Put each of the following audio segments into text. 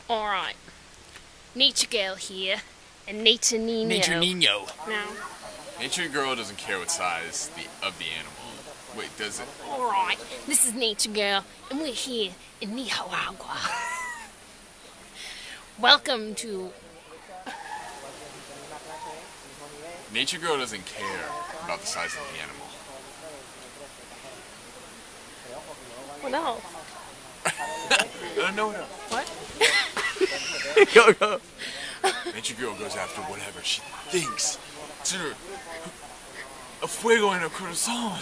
Alright. Nature Girl here, and Nature Nino. Nature Nino. No. Nature Girl doesn't care what size of the animal. Wait, does it? Alright, this is Nature Girl, and we're here in Nicaragua. Welcome to... Nature Girl doesn't care about the size of the animal. What else? No. What? Go. Nature Girl goes after whatever she thinks. Tiene a fuego en el corazón.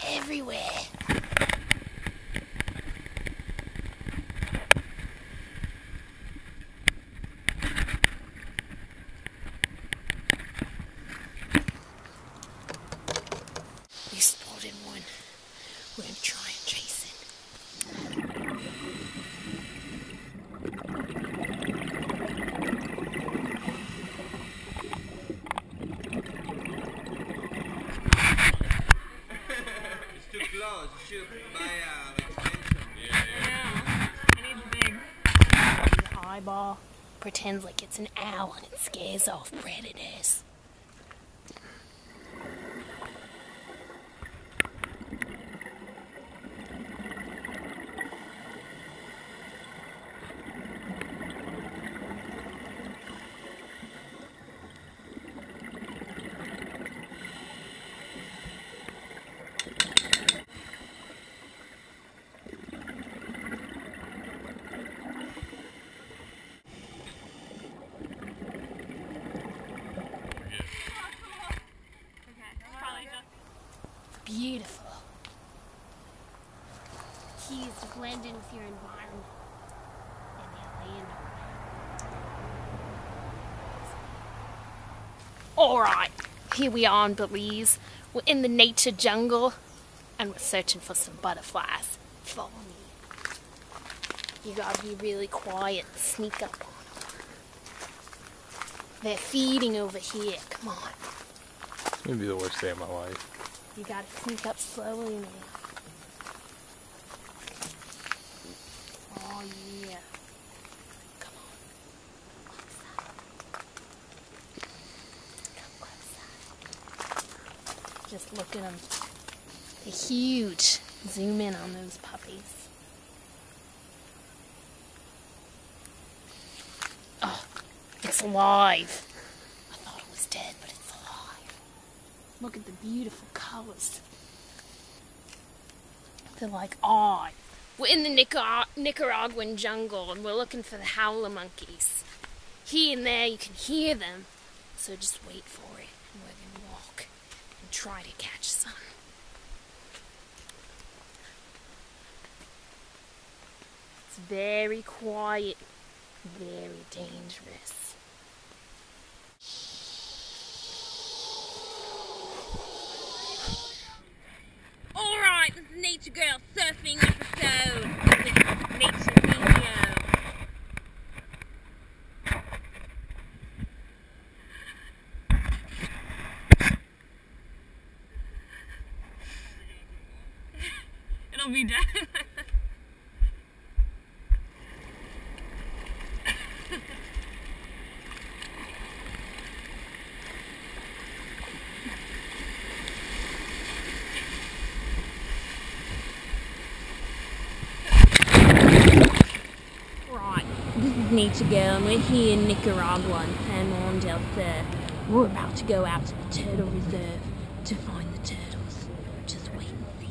Everywhere. We spotted one. We're gonna try and chase it. Close, you should buy an extension. Yeah. I need the big. The eyeball pretends like it's an owl and it scares off predators. Beautiful. Keys to blend in with your environment and the land around. Alright, here we are in Belize. We're in the nature jungle and we're searching for some butterflies. Follow me. You gotta be really quiet and sneak up on them. They're feeding over here. Come on. It's gonna be the worst day of my life. You gotta sneak up slowly, man. Oh, yeah. Come on. Come closer. Just look at them. They're huge. Zoom in on those puppies. Oh, it's alive. I thought it was dead, but it's alive. Look at the beautiful colors. They're like odd. We're in the Nicaraguan jungle and we're looking for the howler monkeys. Here and there you can hear them, so just wait for it and we're going to walk and try to catch some. It's very quiet, very dangerous. Alright, this is Nature Girl surfing episode with Nature Nino. It'll be done. Nature Girl, and we're here in Nicaragua in San Juan del Sur. We're about to go out to the turtle reserve to find the turtles. Just wait and see.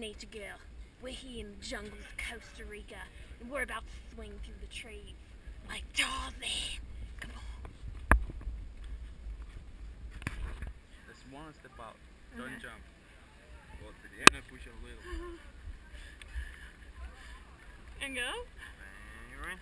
nature girl. We're here in the jungles of Costa Rica, and we're about to swing through the trees like Tarzan. Come on. That's one step out. Don't jump. Go to the end and push a little. And go. And you're in.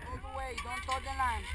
All the way, don't touch the line.